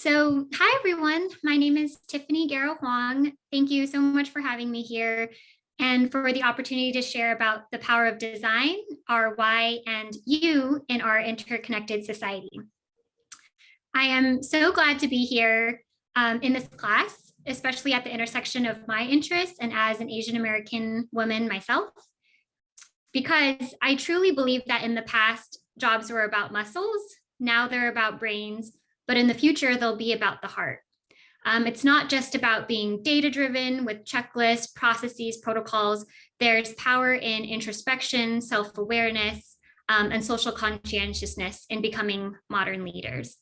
Hi everyone, my name is Tiffany Guerra-Huang. Thank you so much for having me here and for the opportunity to share about the power of design, our why, and you in our interconnected society. I am so glad to be here in this class, especially at the intersection of my interests and as an Asian American woman myself, because I truly believe that in the past, jobs were about muscles, now they're about brains, but in the future, they'll be about the heart. It's not just about being data-driven with checklists, processes, protocols. There's power in introspection, self-awareness, and social conscientiousness in becoming modern leaders.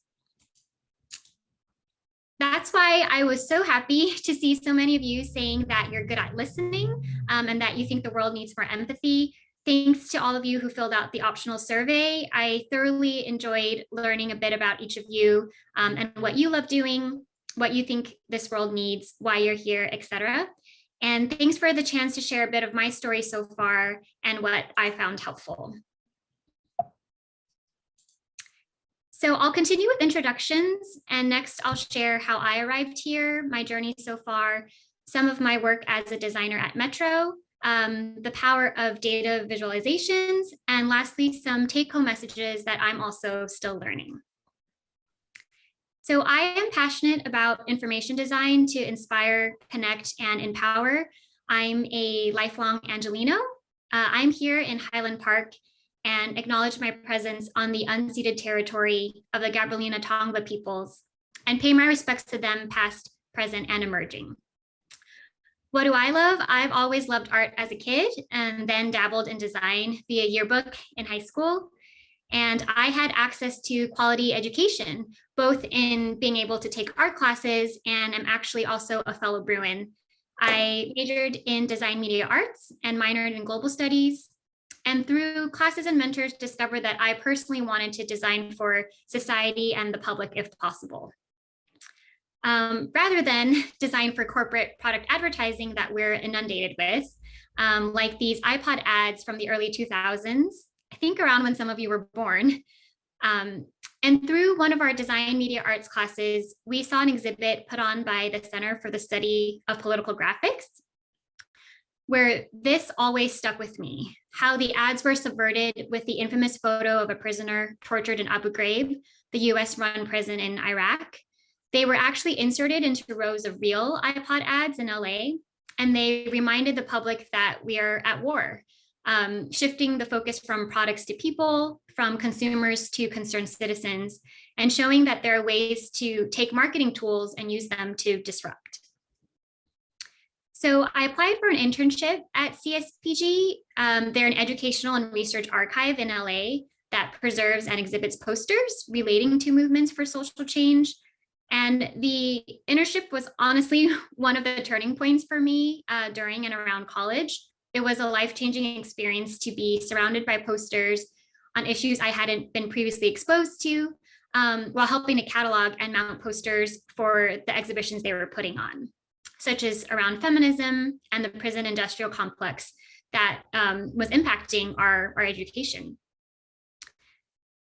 That's why I was so happy to see so many of you saying that you're good at listening and that you think the world needs more empathy. Thanks to all of you who filled out the optional survey. I thoroughly enjoyed learning a bit about each of you and what you love doing, what you think this world needs, why you're here, etc. And thanks for the chance to share a bit of my story so far and what I found helpful. So I'll continue with introductions, and next I'll share how I arrived here, my journey so far, some of my work as a designer at Metro, the power of data visualizations, and lastly, some take-home messages that I'm also still learning. So I am passionate about information design to inspire, connect, and empower. I'm a lifelong Angelino. I'm here in Highland Park and acknowledge my presence on the unceded territory of the Gabrielina Tongva peoples and pay my respects to them past, present, and emerging. What do I love? I've always loved art as a kid and then dabbled in design via yearbook in high school. And I had access to quality education, both in being able to take art classes and I'm actually also a fellow Bruin. I majored in design media arts and minored in global studies. And through classes and mentors, discovered that I personally wanted to design for society and the public if possible. Rather than design for corporate product advertising that we're inundated with, like these iPod ads from the early 2000s, I think around when some of you were born. And through one of our design media arts classes, we saw an exhibit put on by the Center for the Study of Political Graphics, where this always stuck with me, how the ads were subverted with the infamous photo of a prisoner tortured in Abu Ghraib, the US-run prison in Iraq. They were actually inserted into rows of real iPod ads in LA, and they reminded the public that we are at war, shifting the focus from products to people, from consumers to concerned citizens, and showing that there are ways to take marketing tools and use them to disrupt. So I applied for an internship at CSPG. They're an educational and research archive in LA that preserves and exhibits posters relating to movements for social change. And the internship was honestly one of the turning points for me during and around college. It was a life-changing experience to be surrounded by posters on issues I hadn't been previously exposed to, while helping to catalog and mount posters for the exhibitions they were putting on, such as around feminism and the prison industrial complex that was impacting our education.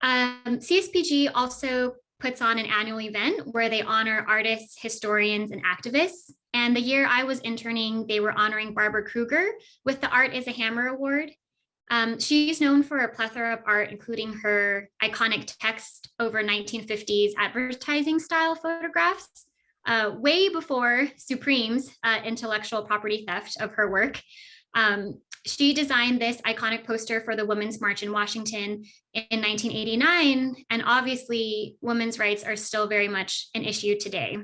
CSPG also puts on an annual event where they honor artists, historians, and activists. And the year I was interning, they were honoring Barbara Kruger with the Art is a Hammer Award. She's known for a plethora of art, including her iconic text over 1950s advertising style photographs, way before Supreme's intellectual property theft of her work. She designed this iconic poster for the Women's March in Washington in 1989, and obviously women's rights are still very much an issue today.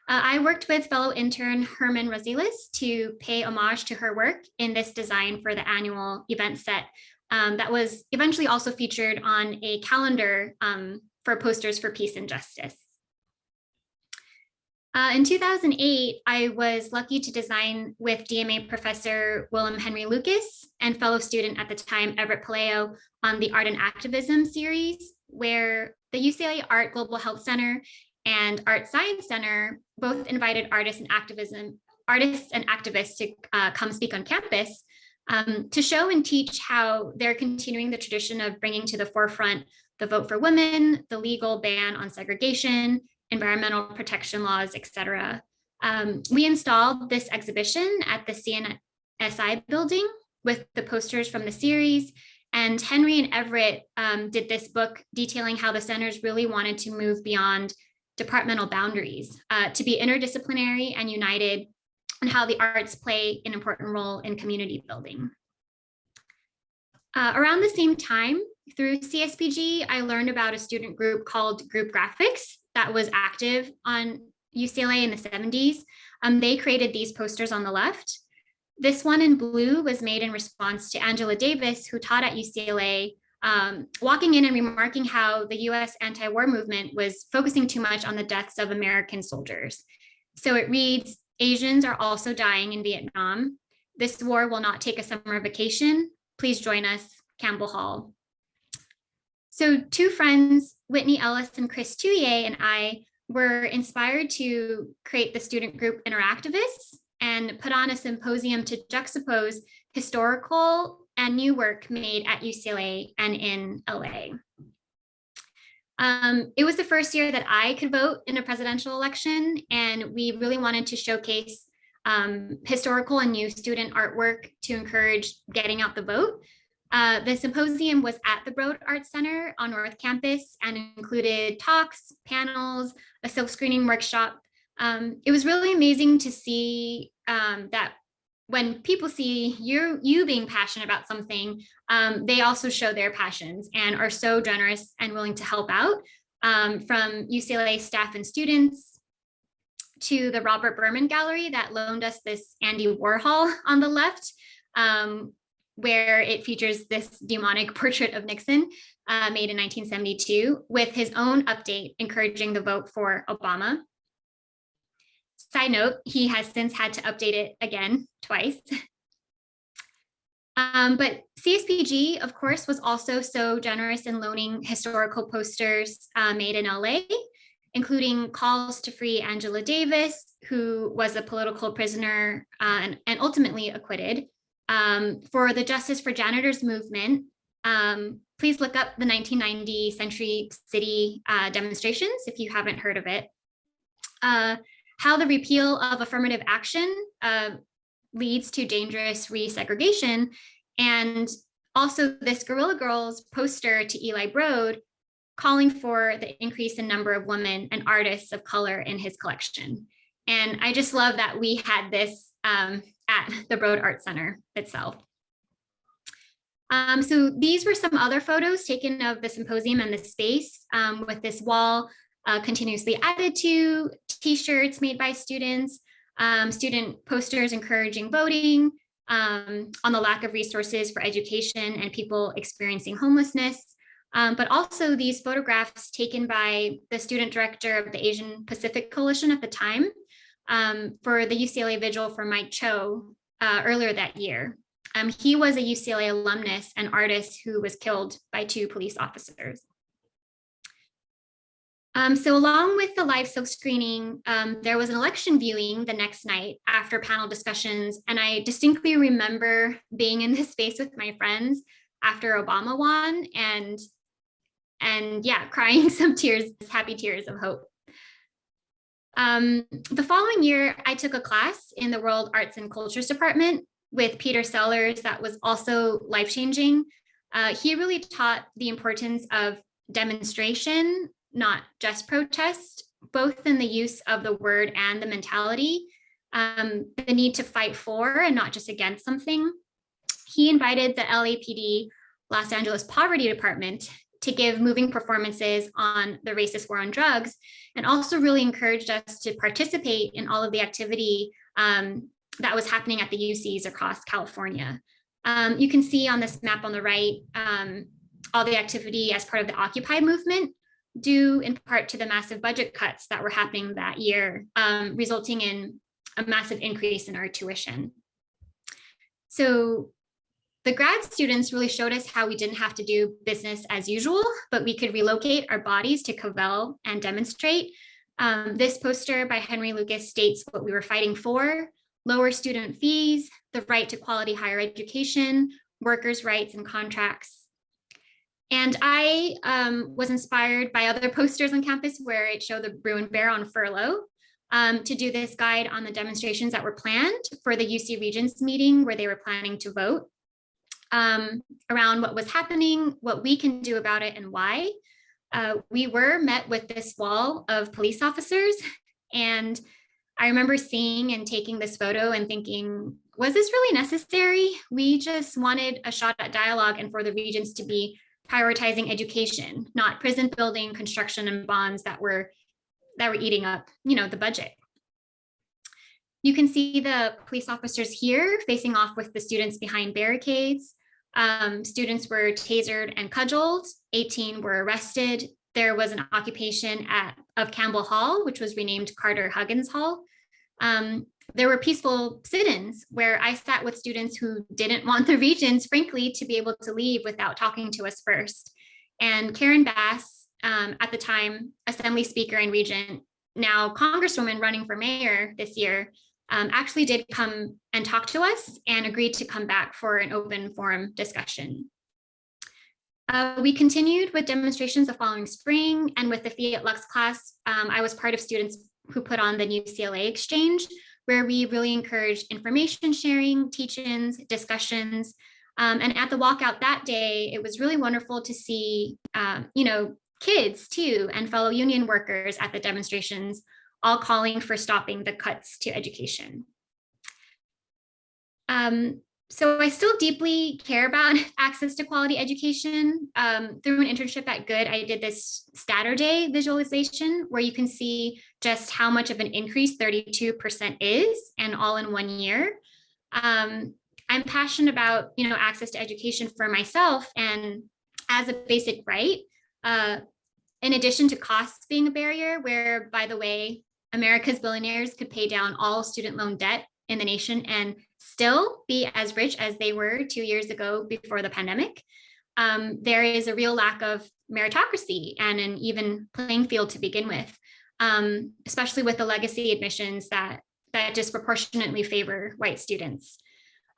I worked with fellow intern Herman Rosilis to pay homage to her work in this design for the annual event set that was eventually also featured on a calendar for posters for peace and justice. In 2008, I was lucky to design with DMA professor Willem Henry Lucas and fellow student at the time, Everett Palayo, on the Art and Activism series, where the UCLA Art Global Health Center and Art Science Center both invited artists and activists to come speak on campus to show and teach how they're continuing the tradition of bringing to the forefront the vote for women, the legal ban on segregation, environmental protection laws, etc. We installed this exhibition at the CNSI building with the posters from the series. And Henry and Everett did this book detailing how the centers really wanted to move beyond departmental boundaries, to be interdisciplinary and united, and how the arts play an important role in community building. Around the same time, through CSPG, I learned about a student group called Group Graphics that was active on UCLA in the 70s. They created these posters on the left. This one in blue was made in response to Angela Davis, who taught at UCLA, walking in and remarking how the US anti-war movement was focusing too much on the deaths of American soldiers. So it reads, "Asians are also dying in Vietnam. This war will not take a summer vacation. Please join us, Campbell Hall." So two friends, Whitney Ellis and Chris Touye, and I were inspired to create the student group Interactivists and put on a symposium to juxtapose historical and new work made at UCLA and in LA. It was the first year that I could vote in a presidential election, and we really wanted to showcase historical and new student artwork to encourage getting out the vote. The symposium was at the Broad Arts Center on North Campus and included talks, panels, a silk screening workshop. It was really amazing to see that when people see you being passionate about something, they also show their passions and are so generous and willing to help out, from UCLA staff and students to the Robert Berman Gallery that loaned us this Andy Warhol on the left, where it features this demonic portrait of Nixon made in 1972 with his own update encouraging the vote for Obama. Side note, he has since had to update it again twice. But CSPG, of course, was also so generous in loaning historical posters made in LA, including calls to free Angela Davis, who was a political prisoner and ultimately acquitted. For the Justice for Janitors movement, please look up the 1990 Century City demonstrations if you haven't heard of it. How the repeal of affirmative action leads to dangerous resegregation, and also this Guerrilla Girls poster to Eli Broad calling for the increase in number of women and artists of color in his collection. And I just love that we had this at the Broad Art Center itself. So these were some other photos taken of the symposium and the space, with this wall continuously added to, t-shirts made by students, student posters encouraging voting, on the lack of resources for education and people experiencing homelessness, but also these photographs taken by the student director of the Asian Pacific Coalition at the time, for the UCLA Vigil for Mike Cho earlier that year. He was a UCLA alumnus and artist who was killed by 2 police officers. So along with the live silk screening, there was an election viewing the next night after panel discussions. And I distinctly remember being in this space with my friends after Obama won and yeah, crying some tears, happy tears of hope. The following year, I took a class in the World Arts and Cultures Department with Peter Sellers that was also life-changing. He really taught the importance of demonstration, not just protest, both in the use of the word and the mentality, the need to fight for and not just against something. He invited the LAPD, Los Angeles Poverty Department, to give moving performances on the racist war on drugs, and also really encouraged us to participate in all of the activity that was happening at the UCs across California. You can see on this map on the right, all the activity as part of the Occupy movement, due in part to the massive budget cuts that were happening that year, resulting in a massive increase in our tuition. So the grad students really showed us how we didn't have to do business as usual, but we could relocate our bodies to Cavell and demonstrate. This poster by Henry Lucas states what we were fighting for: lower student fees, the right to quality higher education, workers' rights and contracts. And I was inspired by other posters on campus where it showed the Bruin Bear on furlough to do this guide on the demonstrations that were planned for the UC Regents meeting where they were planning to vote around what was happening, what we can do about it, and why. We were met with this wall of police officers. And I remember seeing and taking this photo and thinking, was this really necessary? We just wanted a shot at dialogue and for the Regents to be prioritizing education, not prison building, construction, and bonds that were eating up, the budget. You can see the police officers here facing off with the students behind barricades. Students were tasered and cudgeled. 18 were arrested. There was an occupation of Campbell Hall, which was renamed Carter Huggins Hall. There were peaceful sit-ins where I sat with students who didn't want the Regents, frankly, to be able to leave without talking to us first. And Karen Bass, at the time, Assembly Speaker and Regent, now Congresswoman running for mayor this year, actually did come and talk to us and agreed to come back for an open forum discussion. We continued with demonstrations the following spring, and with the Fiat Lux class, I was part of students who put on the UCLA exchange, where we really encouraged information sharing, teach-ins, discussions. And at the walkout that day, it was really wonderful to see, kids too, and fellow union workers at the demonstrations, all calling for stopping the cuts to education. So I still deeply care about access to quality education. Through an internship at Good, I did this Saturday visualization where you can see just how much of an increase 32% is, and all in 1 year. I'm passionate about, access to education for myself and as a basic right, in addition to costs being a barrier, where, by the way, America's billionaires could pay down all student loan debt in the nation and still be as rich as they were 2 years ago before the pandemic. There is a real lack of meritocracy and an even playing field to begin with, especially with the legacy admissions that disproportionately favor white students.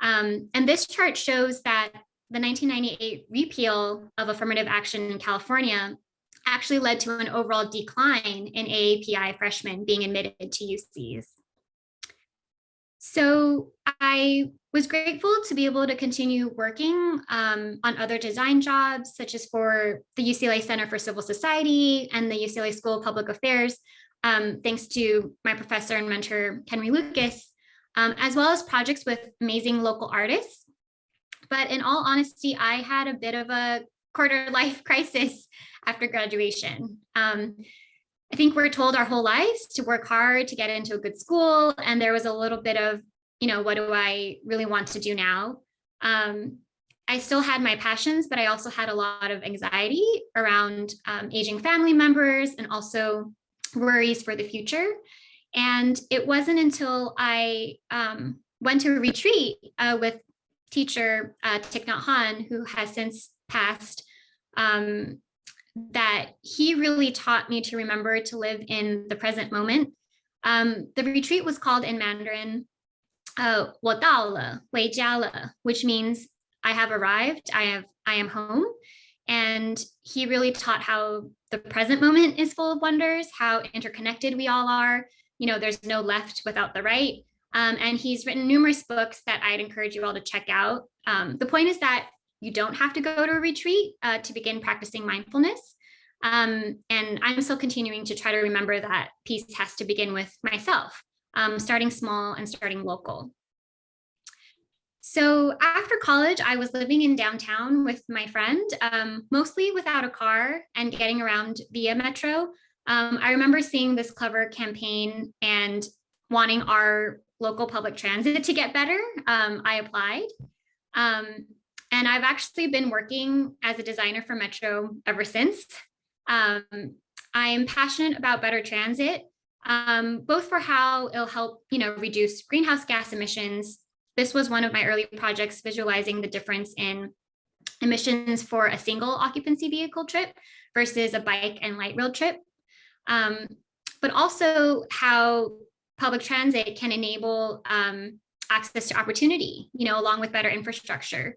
And this chart shows that the 1998 repeal of affirmative action in California actually led to an overall decline in AAPI freshmen being admitted to UCs. So I was grateful to be able to continue working on other design jobs, such as for the UCLA Center for Civil Society and the UCLA School of Public Affairs, thanks to my professor and mentor, Henry Lucas, as well as projects with amazing local artists. But in all honesty, I had a bit of a quarter life crisis after graduation. I think we're told our whole lives to work hard to get into a good school. And there was a little bit of, what do I really want to do now? I still had my passions, but I also had a lot of anxiety around aging family members and also worries for the future. And it wasn't until I went to a retreat with teacher Thich Nhat Hanh, who has since passed, that he really taught me to remember to live in the present moment. The retreat was called in Mandarin, 我到了,回家了, which means I have arrived, I am home. And he really taught how the present moment is full of wonders, how interconnected we all are. There's no left without the right. And he's written numerous books that I'd encourage you all to check out. The point is that you don't have to go to a retreat to begin practicing mindfulness. And I'm still continuing to try to remember that peace has to begin with myself, starting small and starting local. So after college, I was living in downtown with my friend, mostly without a car and getting around via metro. I remember seeing this clever campaign and wanting our local public transit to get better. I applied. And I've actually been working as a designer for Metro ever since. I'm passionate about better transit, both for how it'll help, reduce greenhouse gas emissions. This was one of my early projects, visualizing the difference in emissions for a single occupancy vehicle trip versus a bike and light rail trip. But also how public transit can enable access to opportunity, along with better infrastructure.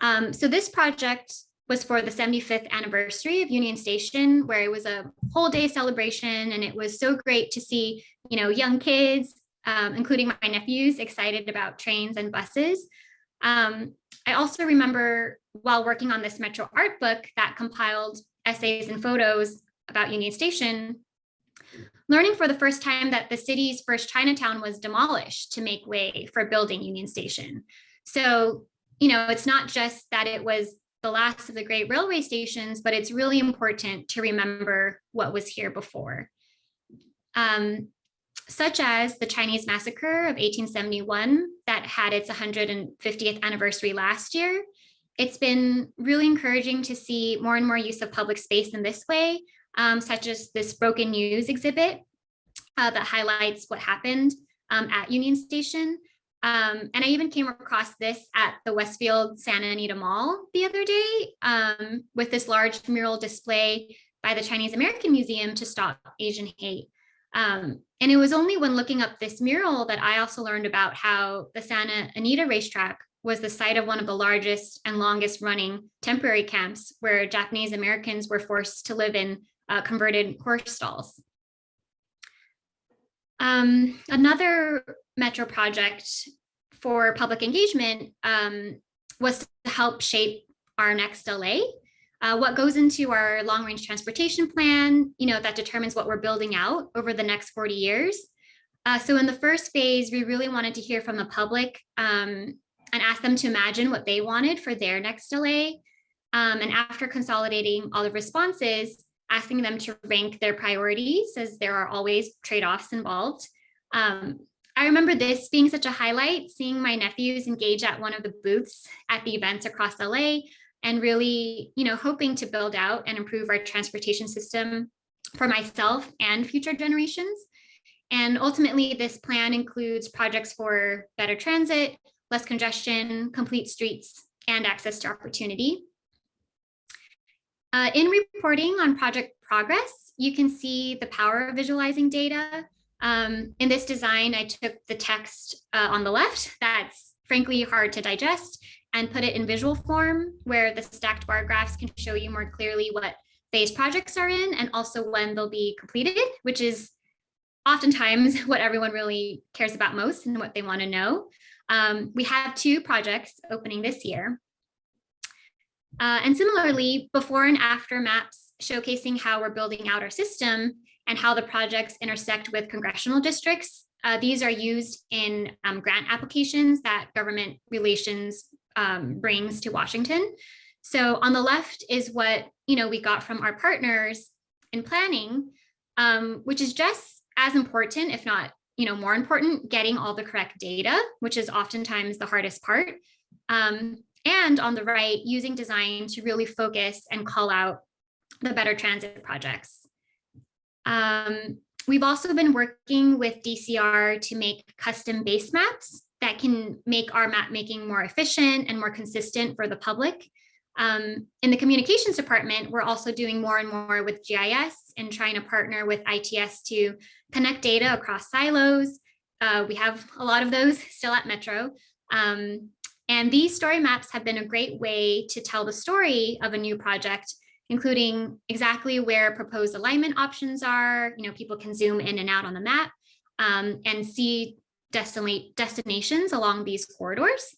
So this project was for the 75th anniversary of Union Station, where it was a whole day celebration. And it was so great to see, young kids, including my nephews, excited about trains and buses. I also remember while working on this Metro art book that compiled essays and photos about Union Station, learning for the first time that the city's first Chinatown was demolished to make way for building Union Station. So, it's not just that it was the last of the great railway stations, but it's really important to remember what was here before. Such as the Chinese massacre of 1871 that had its 150th anniversary last year. It's been really encouraging to see more and more use of public space in this way, such as this broken news exhibit that highlights what happened at Union Station. And I even came across this at the Westfield Santa Anita Mall the other day with this large mural display by the Chinese American Museum to stop Asian hate. And it was only when looking up this mural that I also learned about how the Santa Anita racetrack was the site of one of the largest and longest running temporary camps where Japanese Americans were forced to live in converted horse stalls. Another Metro project for public engagement was to help shape our next LA. What goes into our long range transportation plan, that determines what we're building out over the next 40 years. So in the first phase, we really wanted to hear from the public and ask them to imagine what they wanted for their next LA. And after consolidating all the responses, asking them to rank their priorities, as there are always trade-offs involved. I remember this being such a highlight, seeing my nephews engage at one of the booths at the events across LA, and really, hoping to build out and improve our transportation system for myself and future generations. And ultimately, this plan includes projects for better transit, less congestion, complete streets, and access to opportunity. In reporting on project progress, you can see the power of visualizing data. In this design, I took the text on the left that's frankly hard to digest and put it in visual form, where the stacked bar graphs can show you more clearly what phase projects are in and also when they'll be completed, which is oftentimes what everyone really cares about most and what they want to know. We have 2 projects opening this year. And similarly, before and after maps showcasing how we're building out our system and how the projects intersect with congressional districts. These are used in grant applications that government relations brings to Washington. So on the left is what we got from our partners in planning, which is just as important, if not more important, getting all the correct data, which is oftentimes the hardest part. And on the right, using design to really focus and call out the better transit projects. We've also been working with DCR to make custom base maps that can make our map making more efficient and more consistent for the public. In the communications department, we're also doing more and more with GIS and trying to partner with ITS to connect data across silos. We have a lot of those still at Metro. And these story maps have been a great way to tell the story of a new project, including exactly where proposed alignment options are. People can zoom in and out on the map and see destinations along these corridors,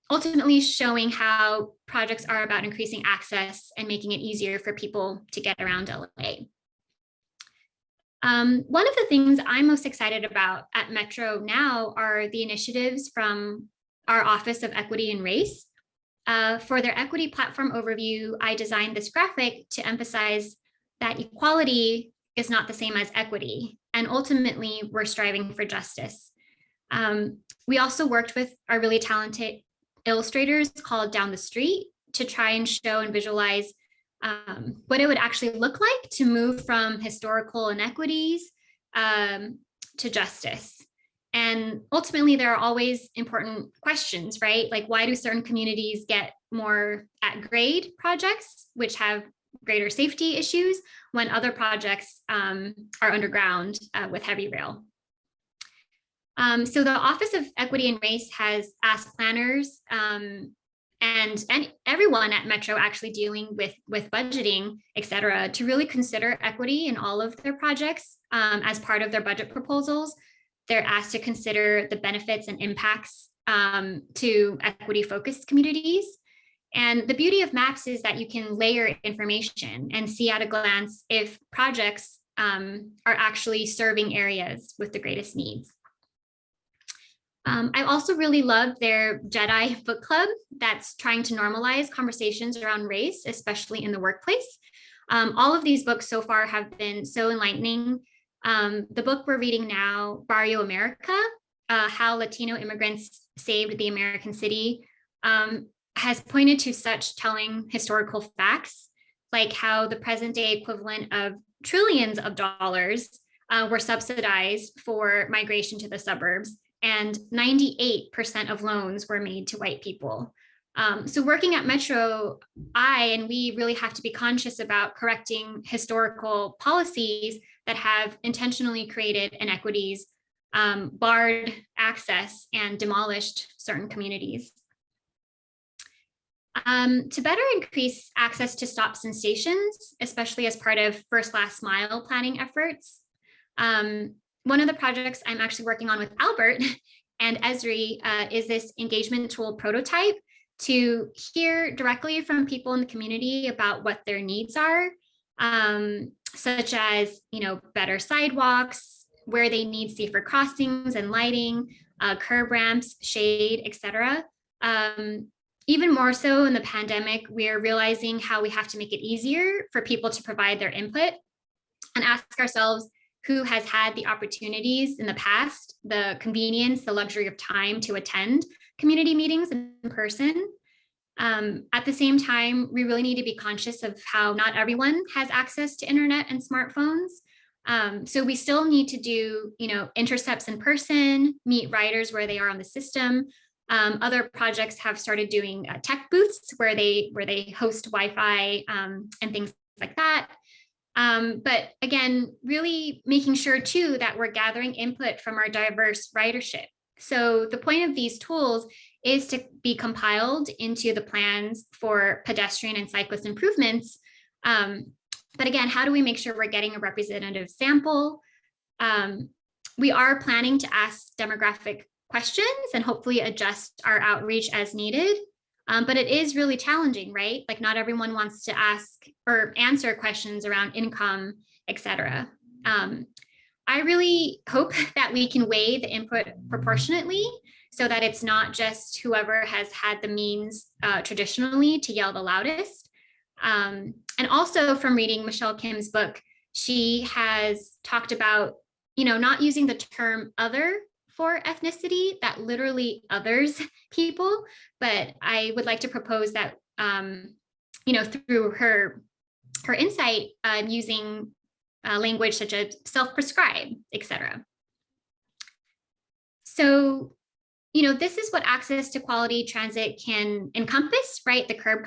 ultimately showing how projects are about increasing access and making it easier for people to get around LA. One of the things I'm most excited about at Metro now are the initiatives from our Office of Equity and Race. For their equity platform overview, I designed this graphic to emphasize that equality is not the same as equity, and ultimately we're striving for justice. We also worked with our really talented illustrators called Down the Street to try and show and visualize what it would actually look like to move from historical inequities to justice. And ultimately, there are always important questions, right? Like, why do certain communities get more at grade projects, which have greater safety issues, when other projects are underground with heavy rail? So the Office of Equity and Race has asked planners and everyone at Metro actually dealing with budgeting, et cetera, to really consider equity in all of their projects as part of their budget proposals. They're asked to consider the benefits and impacts to equity-focused communities. And the beauty of maps is that you can layer information and see at a glance if projects are actually serving areas with the greatest needs. I also really love their Jedi book club that's trying to normalize conversations around race, especially in the workplace. All of these books so far have been so enlightening. The book we're reading now, Barrio America, How Latino Immigrants Saved the American City, has pointed to such telling historical facts, like how the present day equivalent of trillions of dollars were subsidized for migration to the suburbs, and 98% of loans were made to white people. So working at Metro, we really have to be conscious about correcting historical policies that have intentionally created inequities, barred access, and demolished certain communities. To better increase access to stops and stations, especially as part of first last mile planning efforts, one of the projects I'm actually working on with Albert and Esri is this engagement tool prototype to hear directly from people in the community about what their needs are, such as, better sidewalks, where they need safer crossings and lighting, curb ramps, shade, etc. Even more so in the pandemic, we're realizing how we have to make it easier for people to provide their input and ask ourselves who has had the opportunities in the past, the convenience, the luxury of time to attend community meetings in person. At the same time, we really need to be conscious of how not everyone has access to internet and smartphones. So we still need to do, intercepts in person, meet riders where they are on the system. Other projects have started doing tech booths where they host Wi-Fi and things like that. But again, really making sure too that we're gathering input from our diverse ridership. So the point of these tools is to be compiled into the plans for pedestrian and cyclist improvements. But again, how do we make sure we're getting a representative sample? We are planning to ask demographic questions and hopefully adjust our outreach as needed. But it is really challenging, right? Like not everyone wants to ask or answer questions around income, et cetera. I really hope that we can weigh the input proportionately so that it's not just whoever has had the means traditionally to yell the loudest. And also from reading Michelle Kim's book, she has talked about, not using the term other for ethnicity, that literally others people, but I would like to propose that, through her insight, using language such as self-prescribe, etc. So, this is what access to quality transit can encompass, right? The curb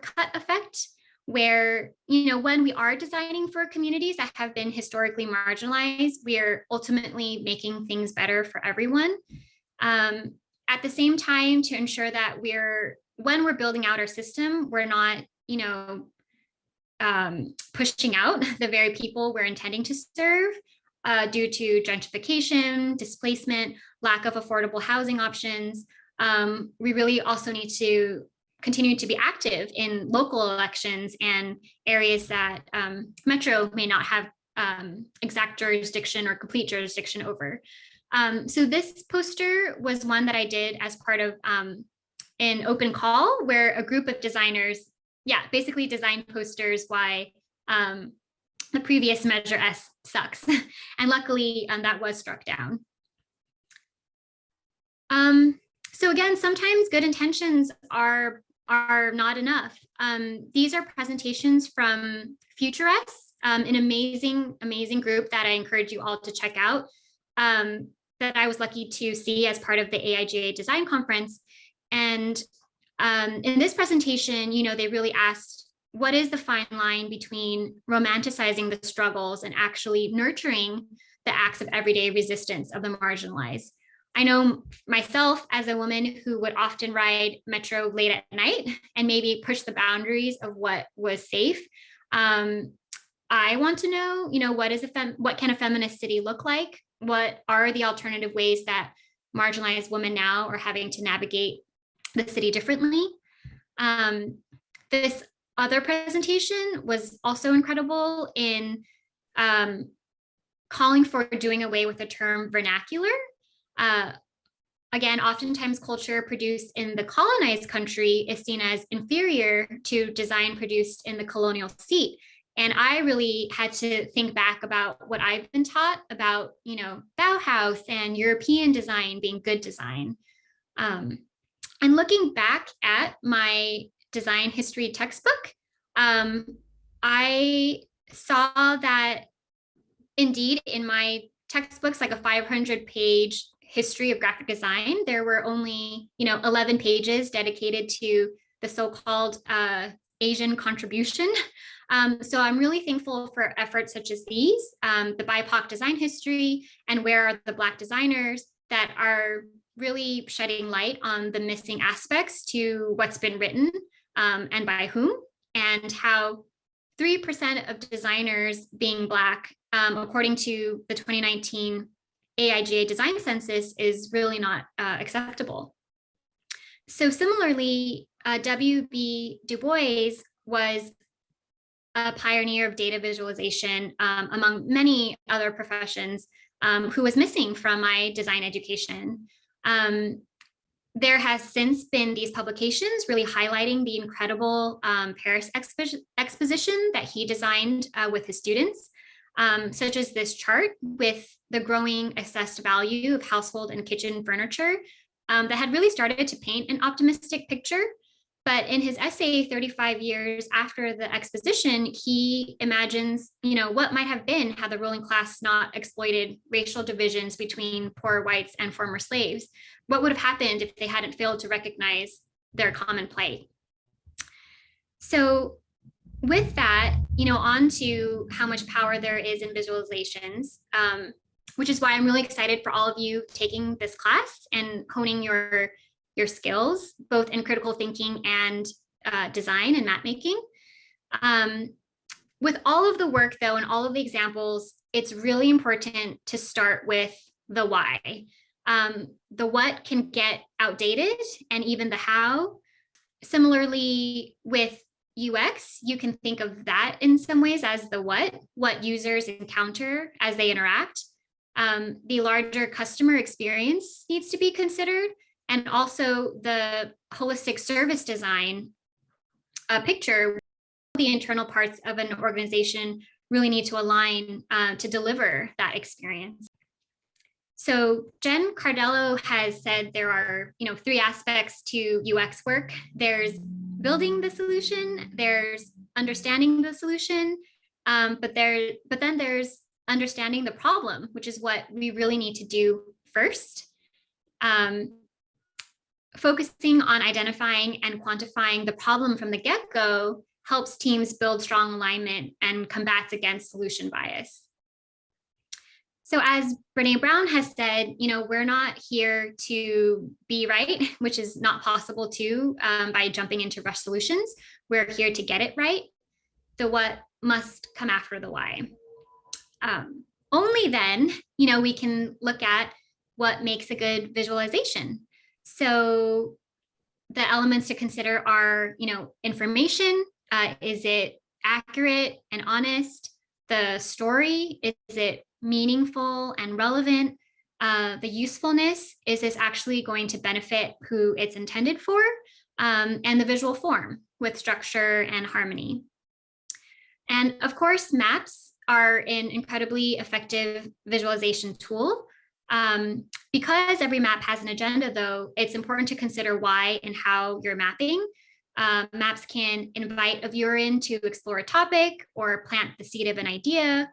cut effect, where, when we are designing for communities that have been historically marginalized, we're ultimately making things better for everyone. At the same time, to ensure that when we're building out our system, we're not, pushing out the very people we're intending to serve due to gentrification, displacement, lack of affordable housing options. We really also need to continue to be active in local elections and areas that Metro may not have exact jurisdiction or complete jurisdiction over. So this poster was one that I did as part of an open call where a group of designers, basically designed posters why the previous Measure S sucks. And luckily that was struck down. So again, sometimes good intentions are not enough. These are presentations from Future S, an amazing group that I encourage you all to check out, that I was lucky to see as part of the AIGA Design Conference. And in this presentation, they really asked, what is the fine line between romanticizing the struggles and actually nurturing the acts of everyday resistance of the marginalized? I know myself as a woman who would often ride metro late at night and maybe push the boundaries of what was safe. I want to know, what can a feminist city look like? What are the alternative ways that marginalized women now are having to navigate the city differently? This other presentation was also incredible in calling for doing away with the term vernacular. Again, oftentimes culture produced in the colonized country is seen as inferior to design produced in the colonial seat. And I really had to think back about what I've been taught about, Bauhaus and European design being good design. And looking back at my design history textbook, I saw that indeed in my textbooks, like a 500-page history of graphic design, there were only 11 pages dedicated to the so-called Asian contribution. So I'm really thankful for efforts such as these, the BIPOC design history, and where are the Black designers that are really shedding light on the missing aspects to what's been written and by whom, and how 3% of designers being Black, according to the 2019 AIGA design census, is really not acceptable. So similarly, W.B. Du Bois was a pioneer of data visualization among many other professions who was missing from my design education. There has since been these publications really highlighting the incredible Paris exposition that he designed with his students, such as this chart with the growing assessed value of household and kitchen furniture that had really started to paint an optimistic picture. But in his essay, 35 years after the exposition, he imagines, what might have been had the ruling class not exploited racial divisions between poor whites and former slaves. What would have happened if they hadn't failed to recognize their common plight? So with that, on to how much power there is in visualizations, which is why I'm really excited for all of you taking this class and honing your skills, both in critical thinking and design and map making. With all of the work though, and all of the examples, it's really important to start with the why. The what can get outdated, and even the how. Similarly with UX, you can think of that in some ways as the what users encounter as they interact. The larger customer experience needs to be considered, and also the holistic service design picture. The internal parts of an organization really need to align to deliver that experience. So Jen Cardello has said there are, 3 aspects to UX work. There's building the solution, there's understanding the solution, but then there's understanding the problem, which is what we really need to do first. Focusing on identifying and quantifying the problem from the get-go helps teams build strong alignment and combats against solution bias. So as Brene Brown has said, we're not here to be right, which is not possible to by jumping into rush solutions. We're here to get it right. The what must come after the why. Only then, we can look at what makes a good visualization. So the elements to consider are, information. Is it accurate and honest? The story, is it meaningful and relevant? The usefulness, is this actually going to benefit who it's intended for? And the visual form with structure and harmony. And of course, maps are an incredibly effective visualization tool. Because every map has an agenda, though, it's important to consider why and how you're mapping. Maps can invite a viewer in to explore a topic or plant the seed of an idea,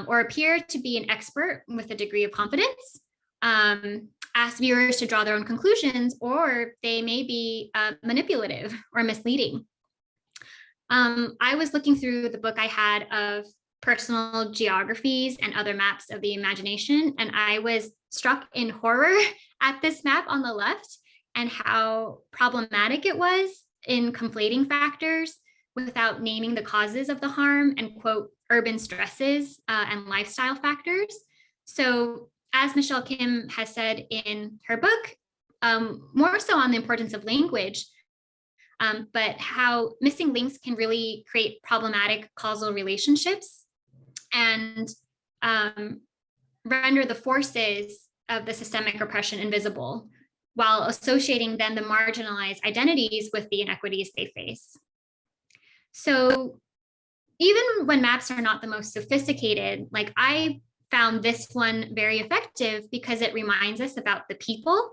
or appear to be an expert with a degree of confidence, ask viewers to draw their own conclusions, or they may be manipulative or misleading. I was looking through the book I had of personal geographies and other maps of the imagination. And I was struck in horror at this map on the left and how problematic it was in conflating factors without naming the causes of the harm and quote, urban stresses and lifestyle factors. So as Michelle Kim has said in her book, more so on the importance of language, but how missing links can really create problematic causal relationships and render the forces of the systemic oppression invisible, while associating then the marginalized identities with the inequities they face. So even when maps are not the most sophisticated, like I found this one very effective because it reminds us about the people,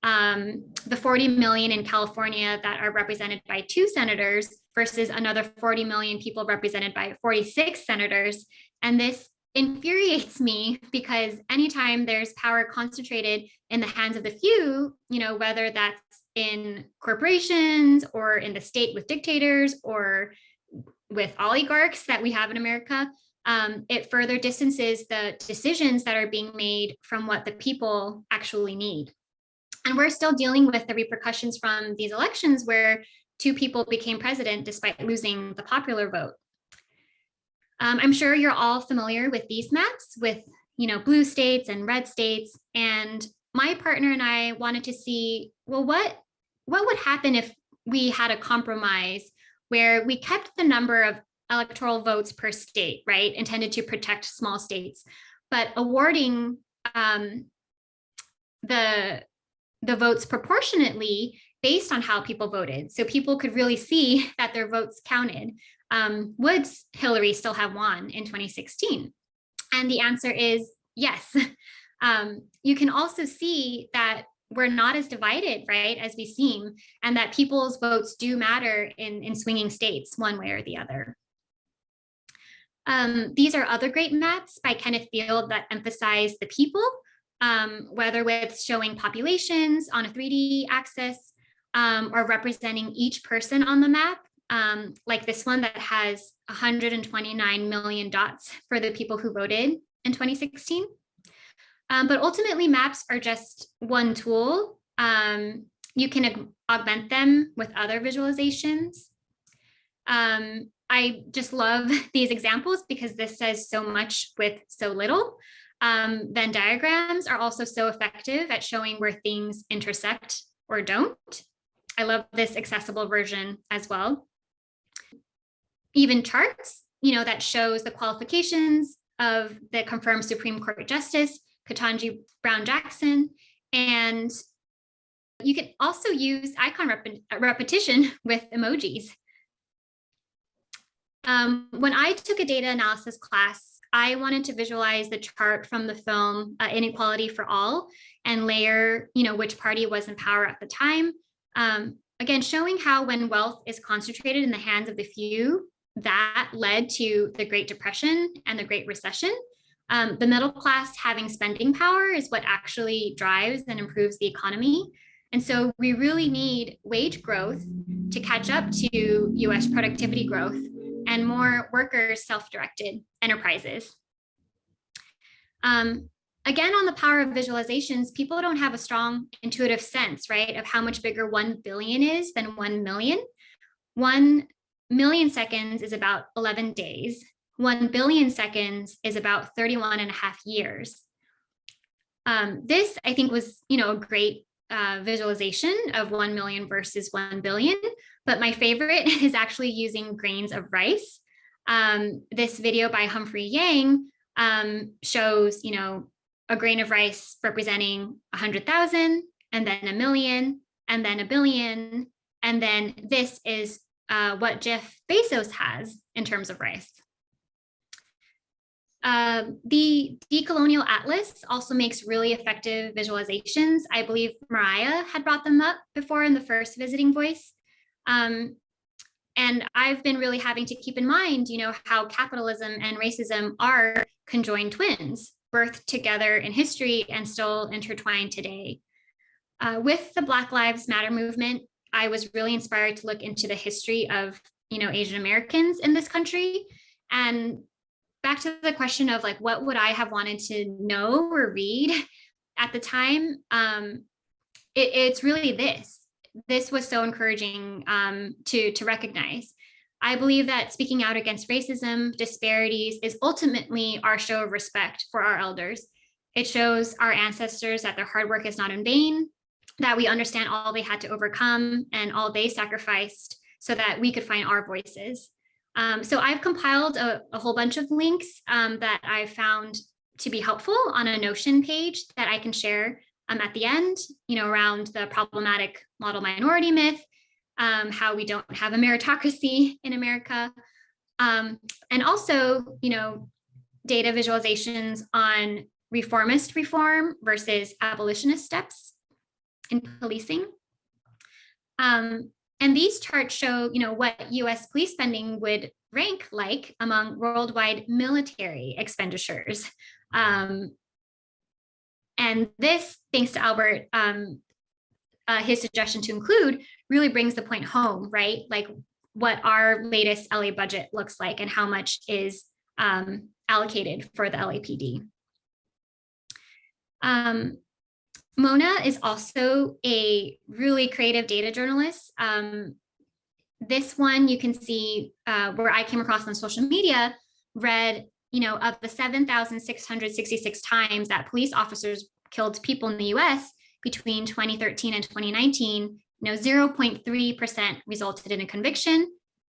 the 40 million in California that are represented by 2 senators versus another 40 million people represented by 46 senators. And this infuriates me because anytime there's power concentrated in the hands of the few, you know, whether that's in corporations or in the state with dictators or with oligarchs that we have in America, it further distances the decisions that are being made from what the people actually need. And we're still dealing with the repercussions from these elections where 2 people became president despite losing the popular vote. I'm sure you're all familiar with these maps with, you know, blue states and red states. And my partner and I wanted to see, well, what would happen if we had a compromise where we kept the number of electoral votes per state, right, intended to protect small states, but awarding the votes proportionately based on how people voted. So people could really see that their votes counted. Would Hillary still have won in 2016? And the answer is yes. You can also see that we're not as divided, right, as we seem, and that people's votes do matter in swinging states one way or the other. These are other great maps by Kenneth Field that emphasize the people, whether with showing populations on a 3D axis or representing each person on the map, like this one that has 129 million dots for the people who voted in 2016. But ultimately, maps are just one tool. You can augment them with other visualizations. I just love these examples because this says so much with so little. Venn diagrams are also so effective at showing where things intersect or don't. I love this accessible version as well. Even charts, you know, that shows the qualifications of the confirmed Supreme Court Justice, Ketanji Brown Jackson. And you can also use icon repetition with emojis. When I took a data analysis class, I wanted to visualize the chart from the film Inequality for All and layer, you know, which party was in power at the time. Again, showing how when wealth is concentrated in the hands of the few, that led to the Great Depression and the Great Recession. The middle class having spending power is what actually drives and improves the economy. And so we really need wage growth to catch up to US productivity growth and more workers self-directed enterprises. Again, on the power of visualizations, people don't have a strong intuitive sense, right, of how much bigger 1 billion is than 1 million. 1 million seconds is about 11 days. 1 billion seconds is about 31 and a half years. This, I think, was, you know, a great visualization of 1 million versus 1 billion. But my favorite is actually using grains of rice. This video by Humphrey Yang shows, you know, a grain of rice representing 100,000, and then a million, and then a billion. And then this is what Jeff Bezos has in terms of rice. The Decolonial Atlas also makes really effective visualizations. I believe Mariah had brought them up before in the first Visiting Voice. And I've been really having to keep in mind, you know, how capitalism and racism are conjoined twins, birthed together in history and still intertwined today. With the Black Lives Matter movement, I was really inspired to look into the history of, you know, Asian Americans in this country. And back to the question of like, what would I have wanted to know or read at the time? It's really this. This was so encouraging to recognize. I believe that speaking out against racism, disparities is ultimately our show of respect for our elders. It shows our ancestors that their hard work is not in vain, that we understand all they had to overcome and all they sacrificed so that we could find our voices. So I've compiled a whole bunch of links that I found to be helpful on a Notion page that I can share at the end, around the problematic model minority myth, how we don't have a meritocracy in America, and also, data visualizations on reformist reform versus abolitionist steps in policing. And these charts show, what US police spending would rank like among worldwide military expenditures. And this, thanks to Albert, his suggestion to include really brings the point home, right? Like what our latest LA budget looks like and how much is allocated for the LAPD. Mona is also a really creative data journalist. This one you can see where I came across on social media read, of the 7,666 times that police officers killed people in the US between 2013 and 2019, 0.3% resulted in a conviction,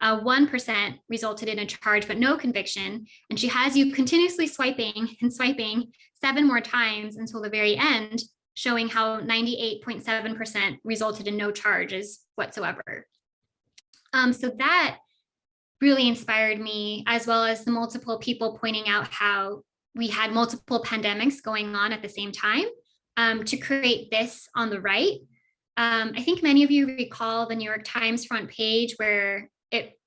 1% resulted in a charge, but no conviction. And she has you continuously swiping and swiping 7 more times until the very end, showing how 98.7% resulted in no charges whatsoever. So that really inspired me, as well as the multiple people pointing out how we had multiple pandemics going on at the same time, to create this on the right. I think many of you recall the New York Times front page where it,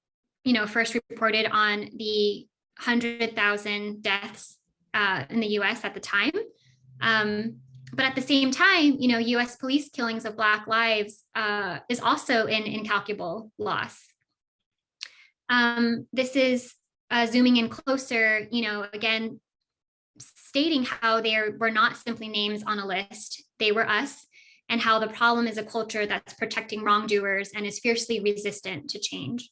first reported on the 100,000 deaths in the US at the time. But at the same time, US police killings of Black lives is also an incalculable loss. This is zooming in closer, again, stating how they were not simply names on a list, they were us, and how the problem is a culture that's protecting wrongdoers and is fiercely resistant to change.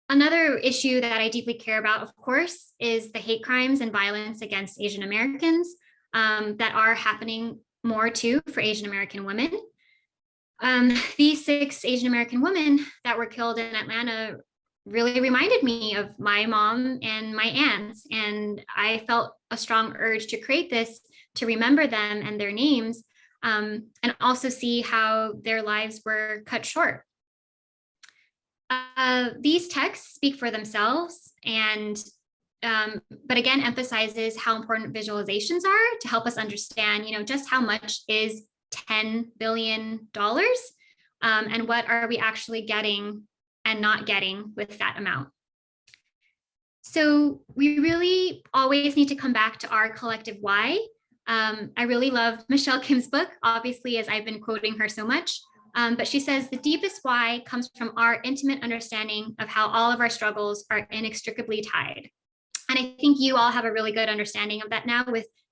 Another issue that I deeply care about, of course, is the hate crimes and violence against Asian Americans that are happening more too for Asian American women. These 6 Asian American women that were killed in Atlanta really reminded me of my mom and my aunts. And I felt a strong urge to create this, to remember them and their names, and also see how their lives were cut short. These texts speak for themselves, and but again, emphasizes how important visualizations are to help us understand, just how much is $10 billion, and what are we actually getting and not getting with that amount. So we really always need to come back to our collective why. I really love Michelle Kim's book, obviously, as I've been quoting her so much. But she says the deepest why comes from our intimate understanding of how all of our struggles are inextricably tied. And I think you all have a really good understanding of that now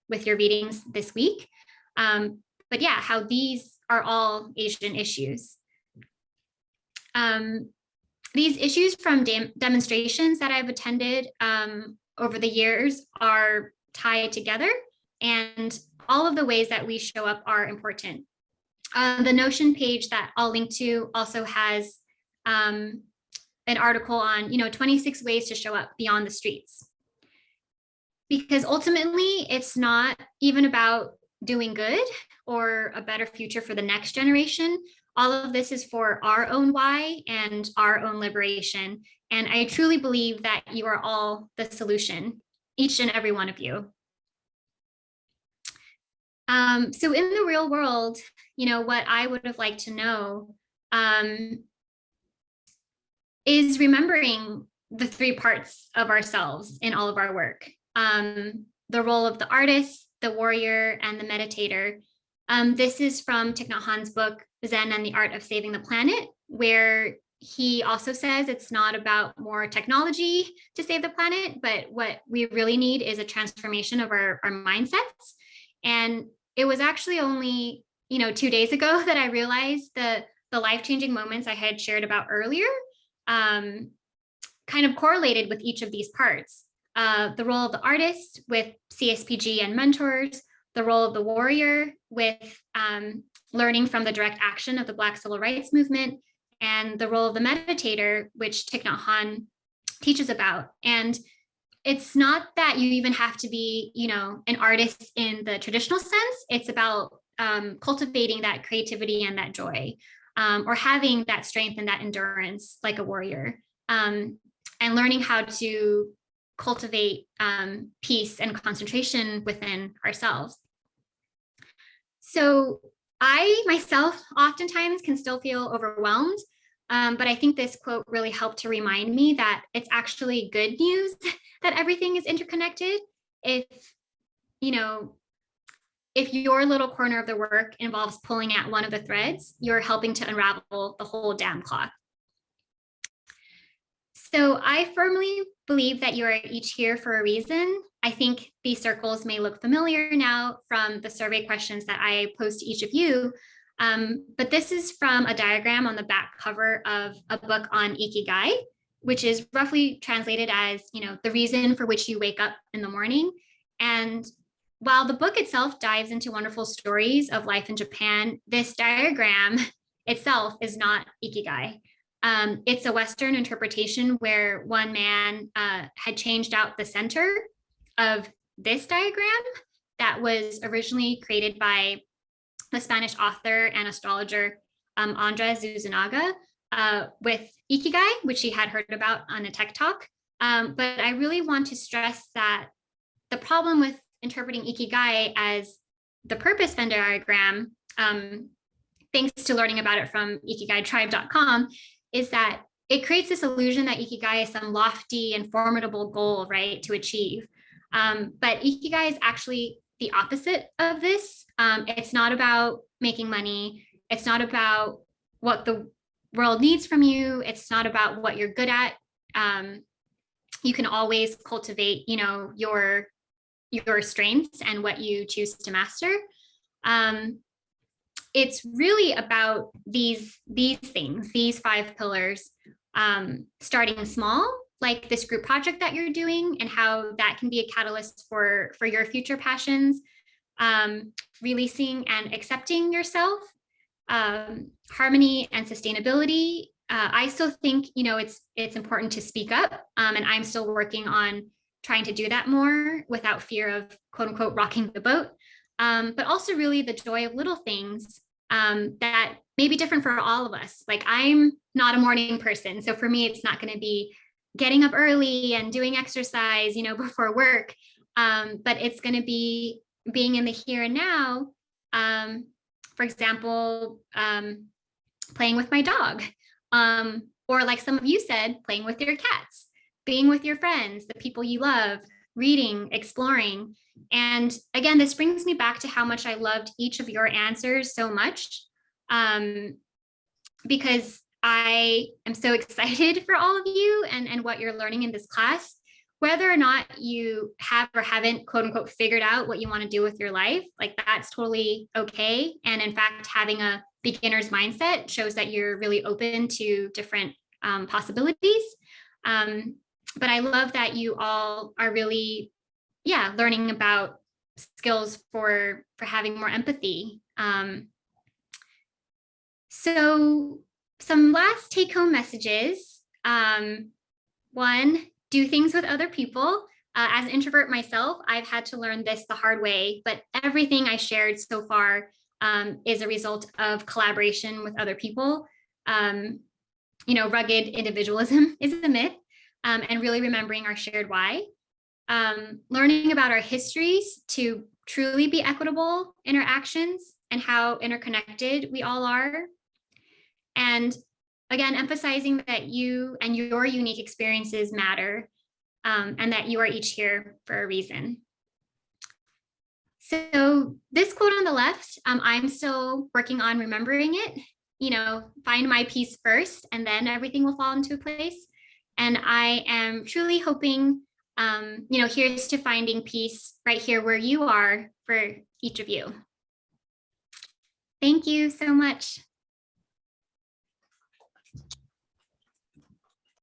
with your readings this week. But yeah, how these are all Asian issues. These issues from demonstrations that I've attended over the years are tied together, and all of the ways that we show up are important. The Notion page that I'll link to also has an article on 26 ways to show up beyond the streets. Because ultimately, it's not even about doing good or a better future for the next generation. All of this is for our own why and our own liberation. And I truly believe that you are all the solution, each and every one of you. So in the real world, what I would have liked to know is remembering the 3 parts of ourselves in all of our work. The role of the artist, the warrior, and the meditator. This is from Thich Nhat Hanh's book, Zen and the Art of Saving the Planet, where he also says it's not about more technology to save the planet, but what we really need is a transformation of our mindsets. And it was actually only, 2 days ago that I realized the life-changing moments I had shared about earlier kind of correlated with each of these parts. The role of the artist with CSPG and mentors, the role of the warrior with learning from the direct action of the Black Civil Rights Movement, and the role of the meditator, which Thich Nhat Hanh teaches about. And it's not that you even have to be, an artist in the traditional sense. It's about cultivating that creativity and that joy, or having that strength and that endurance like a warrior, and learning how to cultivate peace and concentration within ourselves. So I myself oftentimes can still feel overwhelmed, but I think this quote really helped to remind me that it's actually good news that everything is interconnected. If, if your little corner of the work involves pulling at one of the threads, you're helping to unravel the whole damn cloth. So I firmly believe that you are each here for a reason. I think these circles may look familiar now from the survey questions that I posed to each of you, but this is from a diagram on the back cover of a book on Ikigai, which is roughly translated as, the reason for which you wake up in the morning. And while the book itself dives into wonderful stories of life in Japan, this diagram itself is not Ikigai. It's a Western interpretation where one man had changed out the center of this diagram that was originally created by the Spanish author and astrologer Andres Zuzunaga with Ikigai, which he had heard about on a tech talk. But I really want to stress that the problem with interpreting Ikigai as the purpose Venn diagram, thanks to learning about it from ikigaitribe.com, is that it creates this illusion that Ikigai is some lofty and formidable goal, right, to achieve. But Ikigai is actually the opposite of this. It's not about making money. It's not about what the world needs from you. It's not about what you're good at. You can always cultivate, your strengths and what you choose to master. It's really about these things, these 5 pillars, starting small, like this group project that you're doing and how that can be a catalyst for your future passions, releasing and accepting yourself, harmony and sustainability. I still think, it's important to speak up, and I'm still working on trying to do that more without fear of quote unquote rocking the boat. But also really the joy of little things that may be different for all of us. Like, I'm not a morning person. So for me, it's not going to be getting up early and doing exercise, before work. But it's going to be being in the here and now. For example, playing with my dog, or like some of you said, playing with your cats, being with your friends, the people you love, reading, exploring. And again, this brings me back to how much I loved each of your answers so much, because I am so excited for all of you and what you're learning in this class. Whether or not you have or haven't, quote unquote, figured out what you want to do with your life, like, that's totally okay. And in fact, having a beginner's mindset shows that you're really open to different possibilities. But I love that you all are really, learning about skills for having more empathy. So some last take-home messages. One, do things with other people. As an introvert myself, I've had to learn this the hard way, but everything I shared so far is a result of collaboration with other people. Rugged individualism is a myth, and really remembering our shared why. Learning about our histories to truly be equitable in our actions and how interconnected we all are. And again, emphasizing that you and your unique experiences matter, and that you are each here for a reason. So this quote on the left, I'm still working on remembering it. find my peace first, and then everything will fall into place. And I am truly hoping, here's to finding peace right here where you are for each of you. Thank you so much.